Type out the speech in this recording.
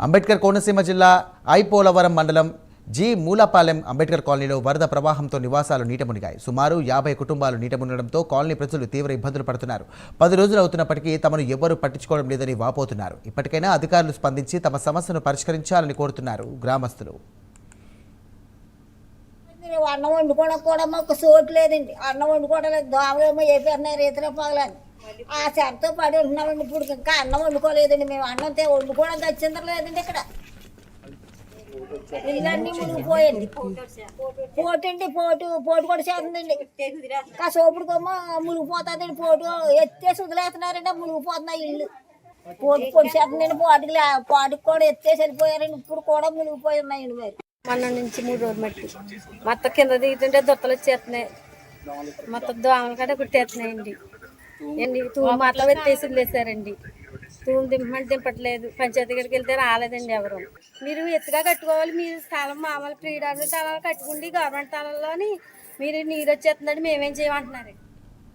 అంబేద్కర్ కోనసీమ జిల్లా ఐపోలవరం మండలం జి మూలపాలెం అంబేద్కర్ కాలనీలో వరద ప్రవాహంతో నివాసాలు నీట మునిగాయి. సుమారు 50 కుటుంబాలు నీట మునగడంతో కాలనీ ప్రజలు తీవ్ర ఇబ్బందులు పడుతున్నారు. 10 రోజులు అవుతున్నప్పటికీ తమను ఎవ్వరూ పట్టించుకోవడం లేదని వాపోతున్నారు. ఇప్పటికైనా అధికారులు స్పందించి తమ సమస్యను పరిష్కరించాలని కోరుతున్నారు గ్రామస్తులు. అన్నం వండుకోవడం కూడా మాకు సోటు లేదండి. అన్నం వండుకోవడం లేదు. దోమలేమో వేపేస్తున్నారు ఇతర పగలని ఆ చెరతో పడి ఉంటున్నామండి. ఇప్పుడు ఇంకా అన్నం వండుకోలేదండి. మేము అన్నం వండుకోవడానికి వచ్చిందర లేదండి. ఇక్కడ ఇళ్ళన్నీ మునిగిపోయండి. పోటు కూడా చేస్తుందండి. సోపుడుకోమో మునిగిపోతుందండి. పోటు ఎత్తేసి వదిలేస్తున్నారండి. మునిగిపోతున్నాయి ఇల్లు. పోటు చేస్తుందండి. పాటుకు కూడా ఎత్తేసి వెళ్ళిపోయారండి. ఇప్పుడు కూడా మునిగిపోయి ఉన్నాయండి. మరి మొన్న నుంచి 3 రోజులు మట్టి మొత్తం కింద దిగుతుంటే దుత్తలు వచ్చేస్తున్నాయి. మొత్తం దోమలు కూడా కుట్టేస్తున్నాయండి. మొత్తం ఎత్తేసి వదిలేసారండి. తూము దింపమంటే దింపట్లేదు. పంచాయతీ గడికి వెళ్తే రాలేదండి ఎవరు. మీరు ఎత్తుగా కట్టుకోవాలి. మీరు స్థలం మామూలు ఫ్రీడమ్ స్థలాలు కట్టుకుండి గవర్నమెంట్ స్థలంలోని మీరు నీరు వచ్చేస్తుందండి. మేమేం చేయమంటున్నారు.